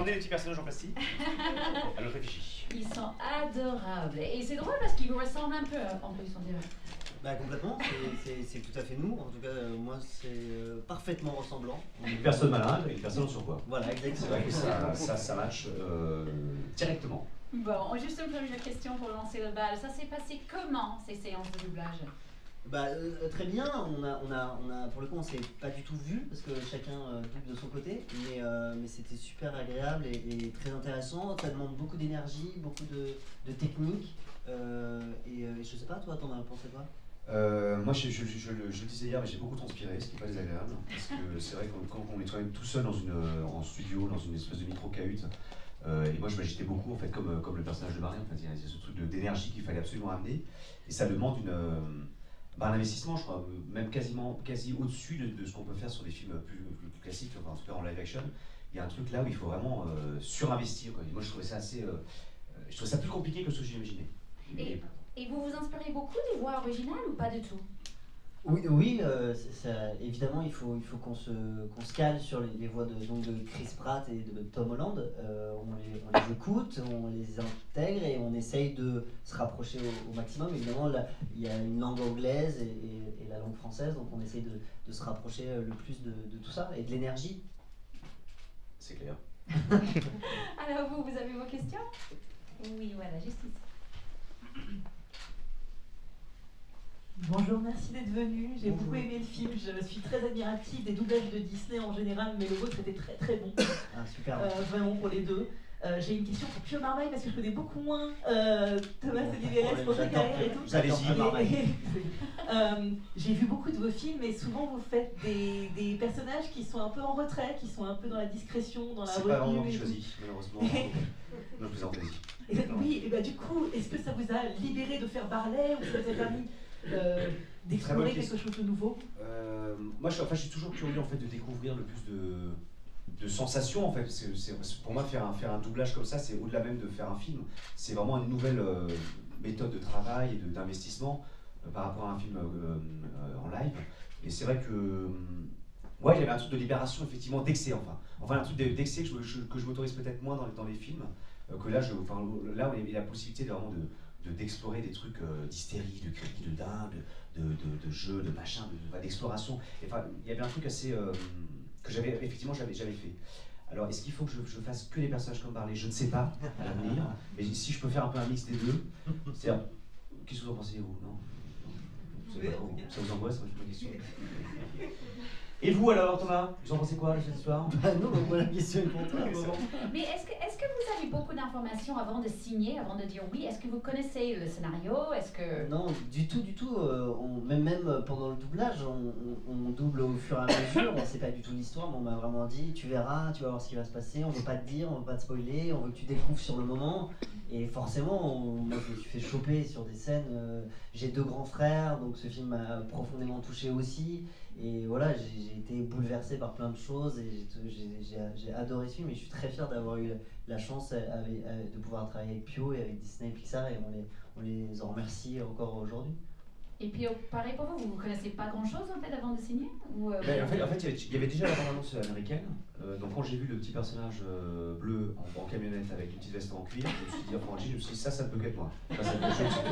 emmené les petits personnages en plastique. Alors réfléchis. Ils sont adorables. Et c'est drôle parce qu'ils vous ressemblent un peu en plus, on dirait. Bah complètement, c'est tout à fait nous. En tout cas, moi, c'est parfaitement ressemblant. Une personne malade et une personne en surpoids. Voilà, exactement. C'est vrai que ça match directement. Bon, juste une première question pour lancer le bal. Ça s'est passé comment, ces séances de doublage? Bah, très bien, on a, pour le coup, on s'est pas du tout vu parce que chacun double de son côté, mais c'était super agréable et très intéressant. Ça demande beaucoup d'énergie, beaucoup de technique. Et je sais pas, toi, t'en as pensé quoi? Moi, je le disais hier, mais j'ai beaucoup transpiré, ce qui n'est pas désagréable. Parce que c'est vrai que quand on est toi-même tout seul en studio, dans une espèce de micro-cahute, et moi je m'agitais beaucoup, en fait, comme le personnage de Marie, en fait, il y a ce truc d'énergie qu'il fallait absolument amener. Et ça demande un investissement, je crois, même quasi au-dessus de ce qu'on peut faire sur des films plus classiques, enfin, en tout cas en live action. Il y a un truc là où il faut vraiment surinvestir, quoi. Et moi, je trouvais ça je trouvais ça plus compliqué que ce que j'imaginais. Et vous vous inspirez beaucoup des voix originales ou pas du tout? Oui, évidemment, il faut qu'on se cale sur les voix de Chris Pratt et de Tom Holland. On les écoute, on les intègre et on essaye de se rapprocher au maximum. Évidemment, là, il y a une langue anglaise et la langue française, donc on essaye de se rapprocher le plus de tout ça et de l'énergie. C'est clair. Alors vous avez vos questions? Oui, voilà, juste ici. Bonjour, merci d'être venu. J'ai beaucoup aimé le film. Je suis très admirative des doublages de Disney en général, mais le vôtre était très très bon. Ah, super. Vraiment pour les deux. J'ai une question pour Pio Marmaille parce que je connais beaucoup moins Thomas Oliveres pour sa carrière et tout. Allez-y. J'ai vu beaucoup de vos films et souvent vous faites des personnages qui sont un peu en retrait, qui sont un peu dans la discrétion, dans la retenue. C'est pas vraiment qui choisit, malheureusement. Non, je vous en prie. Oui, et bah du coup, est-ce que ça vous a libéré de faire Barlet ou ça vous a permis d'explorer quelque chose de nouveau? Moi, je suis toujours curieux en fait de découvrir le plus de sensations en fait. Pour moi, faire un doublage comme ça, c'est au-delà même de faire un film. C'est vraiment une nouvelle méthode de travail et d'investissement par rapport à un film en live. Et c'est vrai que ouais, il y avait un truc de libération effectivement, d'excès enfin un truc d'excès que je m'autorise peut-être moins dans les films. Que là, là, il y a la possibilité d'explorer des trucs d'hystérie, de cris, de dingue, de jeux, de machin, d'exploration. Enfin, il y avait un truc assez que j'avais fait. Alors, est-ce qu'il faut que je fasse que des personnages comme Barlet? Je ne sais pas à l'avenir, mais si je peux faire un peu un mix des deux, c'est-à-dire, qu'est-ce que vous en pensez vous? Non, ça vous angoisse? C'est pas une question. Et vous alors Thomas, vous en pensez quoi de cette histoire? Bah non, moi la question est pour toi. Mais est-ce que vous avez beaucoup d'informations avant de signer, avant de dire oui? Est-ce que vous connaissez le scénario? Est-ce que... Non, du tout. Même pendant le doublage, on double au fur et à mesure. On sait pas du tout l'histoire, mais on m'a vraiment dit tu verras, tu vas voir ce qui va se passer. On veut pas te dire, on veut pas te spoiler, on veut que tu découvres sur le moment. Et forcément, moi je me suis fait choper sur des scènes. J'ai 2 grands frères, donc ce film m'a profondément touché aussi. Et voilà, j'ai été bouleversé par plein de choses et j'ai adoré ce film et je suis très fier d'avoir eu la chance de pouvoir travailler avec Pio et avec Disney et Pixar et on les en remercie encore aujourd'hui. Et puis pareil pour vous, vous ne connaissez pas grand-chose en fait avant de signer ou, en fait, il y avait déjà la bande-annonce américaine. Donc quand j'ai vu le petit personnage bleu en camionnette avec une petite veste en cuir, je me suis dit, je me suis dit ça ne peut qu'être moi.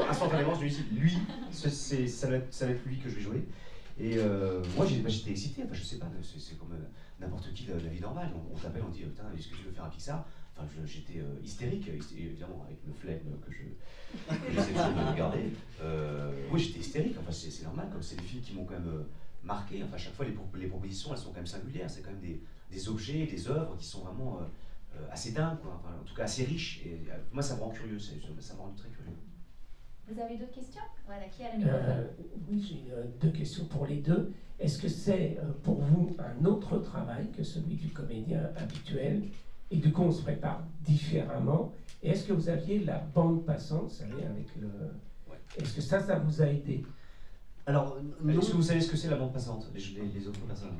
Instantanément, je me suis dit, lui, ça va être lui que je vais jouer. Et moi j'étais excité, je sais pas, c'est comme n'importe qui de la vie normale. On t'appelle, on dit putain, est-ce que tu veux faire un Pixar? Enfin, j'étais hystérique, évidemment, avec le flegme que j'essaie de garder. Oui, j'étais hystérique, c'est normal, comme c'est des films qui m'ont quand même marqué. Enfin, à chaque fois, les propositions, elles sont quand même singulières. C'est quand même des objets, des œuvres qui sont vraiment assez dingues, quoi. Enfin, en tout cas assez riches. Et moi, ça me rend curieux, ça me rend très curieux. Vous avez d'autres questions? Voilà, qui a la microphone? Oui, j'ai 2 questions pour les deux. Est-ce que c'est pour vous un autre travail que celui du comédien habituel? Et du coup, on se prépare différemment. Et est-ce que vous aviez la bande passante, vous savez, avec le... Ouais. Est-ce que ça vous a aidé? Alors, est-ce que vous savez ce que c'est la bande passante, les autres personnes?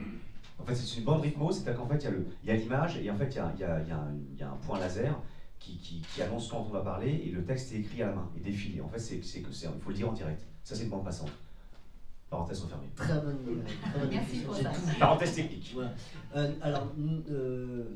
En fait, c'est une bande rythmo, c'est-à-dire qu'en fait, il y a l'image, et en fait, il y a un point laser qui annonce quand on va parler, et le texte est écrit à la main, et défilé. En fait, il faut le dire en direct. Ça, c'est une bande passante. Parenthèse refermée. Très bonne Merci question. pour J'ai ça. tout- Parenthèse technique. Voilà.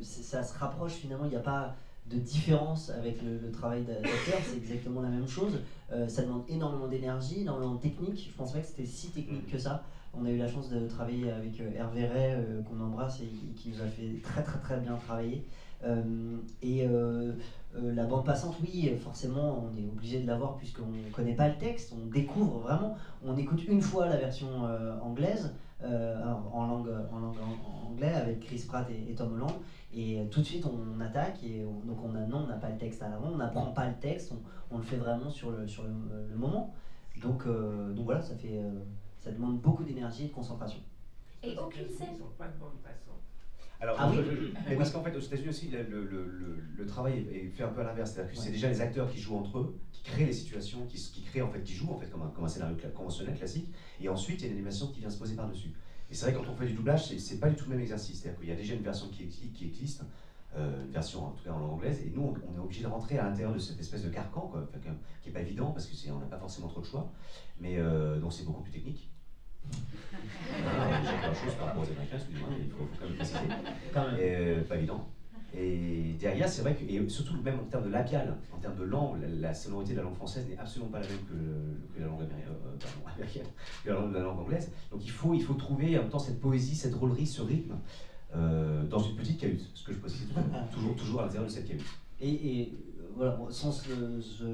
Ça se rapproche finalement, il n'y a pas de différence avec le travail d'acteur, c'est exactement la même chose. Ça demande énormément d'énergie, énormément de technique. Je pense pas que c'était si technique que ça. On a eu la chance de travailler avec Hervé Ray, qu'on embrasse et qui nous a fait très bien travailler. La bande passante, oui, forcément, on est obligé de l'avoir puisqu'on ne connaît pas le texte, on découvre vraiment. On écoute une fois la version anglaise, en langue anglaise avec Chris Pratt et Tom Holland, et tout de suite on attaque, donc on n'a pas le texte à l'avant, on n'apprend pas le texte, on le fait vraiment sur le moment. Donc voilà, ça demande beaucoup d'énergie et de concentration. Et aucune scène. Ils n'ont pas de bande passante. Alors, Ah oui. mais parce qu'en fait, aux États-Unis aussi, le travail est fait un peu à l'inverse. C'est-à-dire que c'est déjà les acteurs qui jouent entre eux, qui créent les situations, qui jouent en fait comme un scénario conventionnel, classique. Et ensuite, il y a une animation qui vient se poser par-dessus. Et c'est vrai, quand on fait du doublage, c'est pas du tout le même exercice. C'est-à-dire qu'il y a déjà une version qui existe, une version en tout cas en langue anglaise, et nous, on est obligé de rentrer à l'intérieur de cette espèce de carcan, quoi, enfin, qui n'est pas évident parce qu'on n'a pas forcément trop de choix. Mais donc c'est beaucoup plus technique. J'ai quelque chose par rapport aux Américains, excusez-moi, mais il faut quand même préciser. Quand même. Pas évident. Et derrière, c'est vrai que, et surtout même en termes de labial, en termes de langue, la sonorité de la langue française n'est absolument pas la même que la langue américaine, que la langue anglaise. Donc il faut trouver en même temps cette poésie, cette drôlerie, ce rythme dans une petite cahute, ce que je précise toujours à l'intérieur de cette cahute. Et voilà, sans se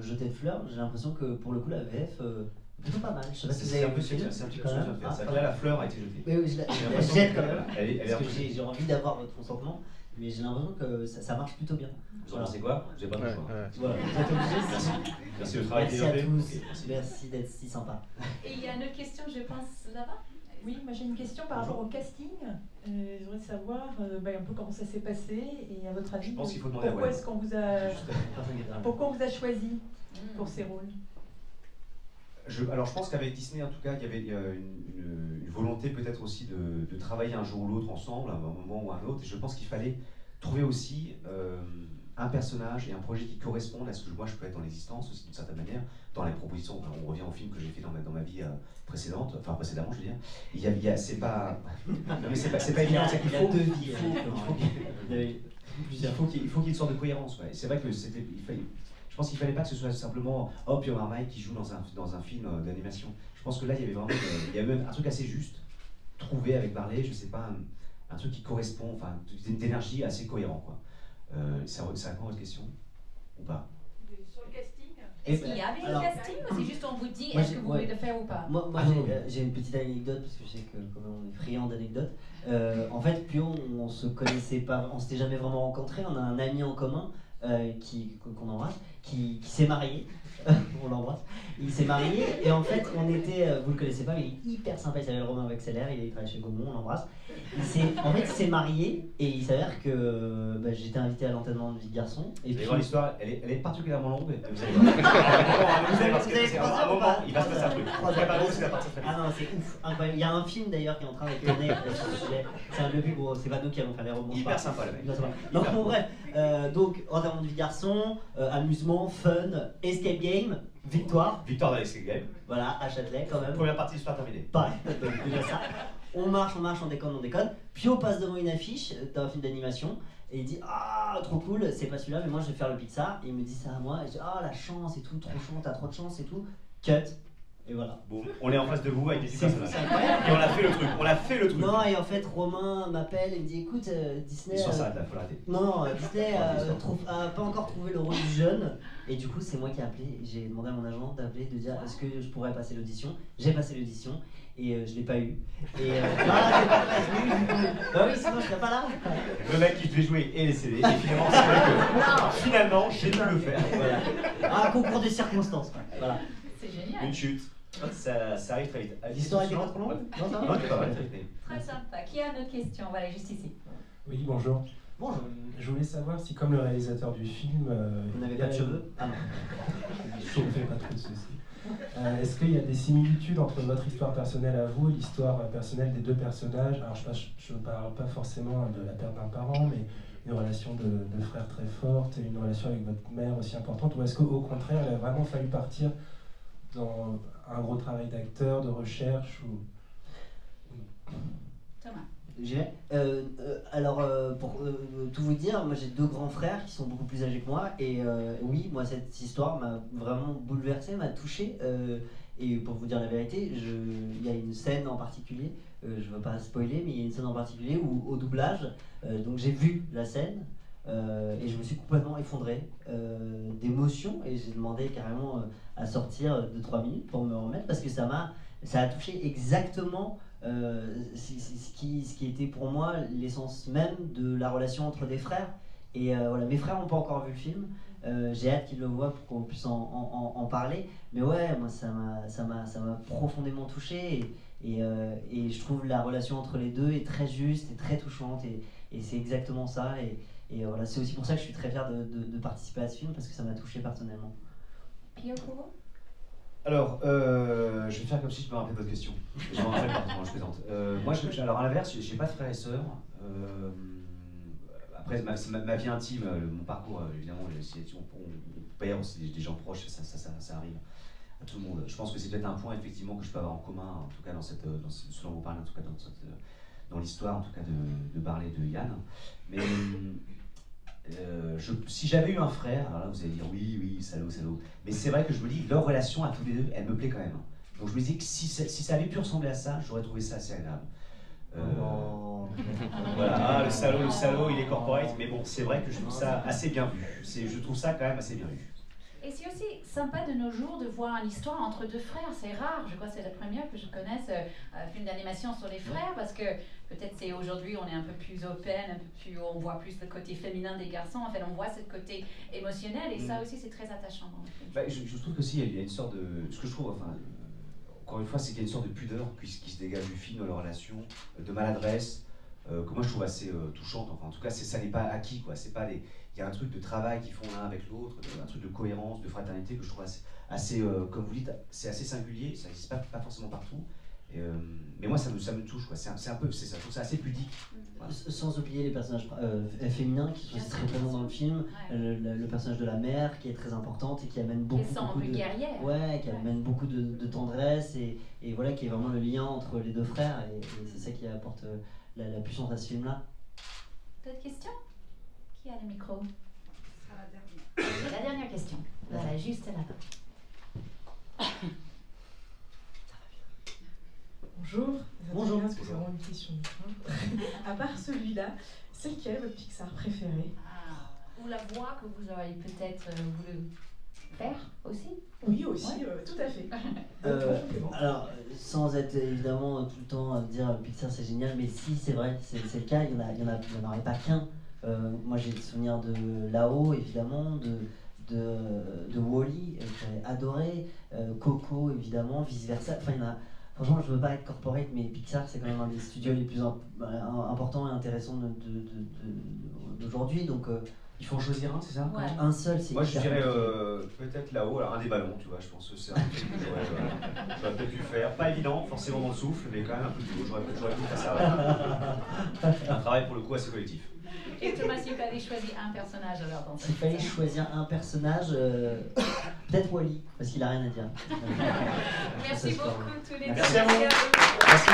jeter de fleurs, j'ai l'impression que pour le coup la VF plutôt pas mal. Je sais pas si vous C'est avez un peu vu le film. c'est un petit peu Quand chose même. à faire. Ah, C'est vrai que là, la fleur a été jetée. Oui, je la l'impression jette que- quand même. Elle est Parce que j'ai envie d'avoir votre consentement, mais j'ai l'impression que ça marche plutôt bien. Vous en pensez quoi? Vous n'avez pas de choix. Voilà, vous êtes obligés. Merci. Merci le travail Merci qui est à fait. tous. Ok, merci. Merci d'être si sympa. Et il y a une autre question, je pense, là-bas. Oui, moi j'ai une question par rapport au casting. Je voudrais savoir un peu comment ça s'est passé et à votre avis, Je pense qu'il faut demander à pourquoi Wayne. est-ce qu'on vous a, Juste, pourquoi on vous a choisi pour ces rôles? Alors je pense qu'avec Disney, en tout cas, il y avait une volonté peut-être aussi de travailler un jour ou l'autre ensemble, à un moment ou à un autre. Et je pense qu'il fallait trouver aussi un personnage et un projet qui correspondent à ce que moi je peux être dans l'existence aussi d'une certaine manière, dans les propositions. Enfin, on revient au film que j'ai fait dans ma vie précédente, enfin précédemment je veux dire. C'est pas, non, mais c'est pas évident. C'est qu'il Il y a faut, deux vies. il faut qu'il y ait une sorte de cohérence. Ouais. C'est vrai que je pense qu'il fallait pas que ce soit simplement Pierre Marmaille qui joue dans un film d'animation. Je pense que là il y avait vraiment il y avait même un truc assez juste trouvé avec Barley, je sais pas, un truc qui correspond, enfin d'énergie assez cohérent quoi. Ça répond à votre question ou pas? Sur le casting? Est-ce qu'il y avait alors- un casting ou c'est juste on vous dit Moi, est-ce que vous ouais. voulez le faire ou pas? Moi Ah, non. j'ai une petite anecdote parce que je sais que comme on est friand d'anecdotes. En fait, Pio, on se connaissait pas, on s'était jamais vraiment rencontrés. On a un ami en commun qu'on embrasse, qui s'est marié. On l'embrasse. Il s'est marié et en fait, vous le connaissez pas, mais il est hyper sympa. Il s'appelle Romain Wexeler, il travaille chez Gaumont, on l'embrasse. Il s'est marié et il s'avère que j'étais invité à l'enterrement de vie de garçon. Et Vous allez puis, voir l'histoire, elle est particulièrement longue. Vous allez voir. Vous allez voir, Vous avez c'est 3 un heures ou moment, pas il va se passer un truc. Préparez-vous, c'est la partie très Ah non, c'est ouf, incroyable. Il y a un film d'ailleurs qui est en train d'être tourné sur ce sujet. C'est un depuis, bon, c'est pas nous qui allons faire les rebonds. hyper sympa le mec. Hyper sympa. Donc bon, bref, donc enterrement de vie de garçon, amusement, fun, escape game, victoire, Victoire dans l'Escape Game. voilà, à Châtelet quand même. Première partie de l'histoire terminée. Pareil, donc déjà ça. On marche, on déconne. Pio passe devant une affiche d'un film d'animation et il dit ah trop cool, c'est pas celui-là mais moi je vais faire le Pixar. Et il me dit ça à moi et je dis ah la chance et tout, trop chance, t'as trop de chance et tout. Cut. Et voilà. Bon, on est en face de vous avec des C'est personnages. incroyable. Et on a fait le truc. Non et en fait Romain m'appelle et me dit écoute Disney. L'histoire s'arrête là, faut l'arrêter. Non, Disney a pas encore trouvé le rôle du jeune. Et du coup, c'est moi qui ai appelé. J'ai demandé à mon agent d'appeler, de dire est-ce que je pourrais passer l'audition. J'ai passé l'audition et je l'ai pas eu. Et ah, j'ai pas eu. Bah oui, sinon je serais pas là. Le mec qui devait jouer et les CD. Et finalement, c'est vrai que finalement, j'ai dû le faire. Voilà. Ah, concours des circonstances. Voilà. C'est génial. Une chute. Ça arrive très vite. L'histoire était pas trop longue. Non, ça va. Non, c'est pas mal. Très sympa. Qui a une autre question? Voilà, juste ici. Oui, bonjour. Bonjour. Je voulais savoir si, comme le réalisateur du film... Vous n'avez pas de cheveux? Ah non. Je ne fais pas trop de soucis. Est-ce qu'il y a des similitudes entre votre histoire personnelle à vous et l'histoire personnelle des deux personnages? Alors, je ne parle pas forcément de la perte d'un parent, mais une relation de frère très forte et une relation avec votre mère aussi importante. Ou est-ce qu'au contraire, il a vraiment fallu partir dans un gros travail d'acteur, de recherche ou... Thomas. J'y vais. Alors, pour tout vous dire, moi j'ai 2 grands frères qui sont beaucoup plus âgés que moi. Et oui, moi cette histoire m'a vraiment bouleversé, m'a touché. Et pour vous dire la vérité, il y a une scène en particulier, je ne veux pas spoiler, mais il y a une scène en particulier où au doublage, donc j'ai vu la scène et je me suis complètement effondré d'émotion. Et j'ai demandé carrément à sortir de 3 minutes pour me remettre parce que ça a touché exactement... ce qui était pour moi l'essence même de la relation entre des frères. Et voilà, mes frères n'ont pas encore vu le film. J'ai hâte qu'ils le voient pour qu'on puisse en parler. Mais ouais, moi ça m'a profondément touché. Et je trouve la relation entre les deux est très juste et très touchante. Et c'est exactement ça. Et voilà, c'est aussi pour ça que je suis très fier de participer à ce film parce que ça m'a touché personnellement. Pio Courreau. Alors, je vais faire comme si je me rappelais de votre question. Je m'en rappelle pas, non, je plaisante. Moi, alors à l'inverse, j'ai pas de frères et sœurs. Après, ma vie intime, mon parcours, évidemment, on perd aussi des gens proches, ça arrive à tout le monde. Je pense que c'est peut-être un point, effectivement, que je peux avoir en commun, en tout cas dans ce dont vous parlez, en tout cas dans l'histoire, en tout cas de parler de Yann. Mais si j'avais eu un frère, alors là vous allez dire oui, salaud. Mais c'est vrai que je me dis, leur relation à tous les deux, elle me plaît quand même. Donc je me dis que si ça avait pu ressembler à ça, j'aurais trouvé ça assez agréable. Voilà, le salaud, il est corporate, mais bon, c'est vrai que je trouve ça assez bien vu. Je trouve ça quand même assez bien vu. Et c'est aussi sympa de nos jours de voir une histoire entre 2 frères, c'est rare, je crois que c'est la première que je connaisse un film d'animation sur les frères, parce que peut-être c'est aujourd'hui on est un peu plus open, on voit plus le côté féminin des garçons, en fait on voit ce côté émotionnel, et ça aussi c'est très attachant dans le film. Bah, je trouve que si, il y a une sorte de... Ce que je trouve, enfin, encore une fois, c'est qu'il y a une sorte de pudeur qui se dégage du film dans leur relation, de maladresse, que moi je trouve assez touchante. Enfin, en tout cas, ça n'est pas acquis, quoi. C'est pas les... Il y a un truc de travail qu'ils font l'un avec l'autre, un truc de cohérence, de fraternité que je trouve assez comme vous dites, c'est assez singulier. Ça n'existe pas forcément partout. Mais moi, ça me touche, quoi. C'est un peu, je trouve ça assez pudique. Voilà. Sans oublier les personnages féminins qui sont aussi très présents dans le film. Ouais. Le personnage de la mère qui est très importante et qui amène beaucoup de guerrière. Ouais, qui amène beaucoup de tendresse et voilà, qui est vraiment le lien entre les 2 frères et c'est ça qui apporte la puissance à ce film-là. D'autres questions? Qui a le micro? C'est la dernière question. Voilà, juste là-bas. Bonjour. Bonjour. Parce que c'est vraiment une question. À part celui-là, c'est lequel votre Pixar préféré? Ou la voix que vous auriez peut-être voulu faire aussi? Oui, aussi, ouais. Tout à fait. Alors, sans être évidemment tout le temps à dire Pixar c'est génial, mais si c'est vrai, c'est le cas, il n'y en aurait pas qu'un. Moi j'ai le souvenir de Là-haut, évidemment, de Wall-E, que j'avais adoré, Coco, évidemment, vice-versa. Enfin, il y en a. Franchement, je veux pas être corporate, mais Pixar, c'est quand même un des studios les plus importants et intéressants d'aujourd'hui. Donc, il faut en choisir un, c'est ça? Ouais. Un seul, c'est... Moi, je dirais peut-être Là-haut, alors un des ballons, tu vois. Je pense que c'est un truc que j'aurais peut-être pu faire. Pas évident, forcément dans le souffle, mais quand même un peu plus haut. J'aurais pu faire ça. Un travail pour le coup assez collectif. Et Thomas, s'il fallait choisir un personnage alors dans S'il fallait choisir un personnage, peut-être Wall-E, parce qu'il a rien à dire. Merci beaucoup tous les deux. Merci à vous. Merci.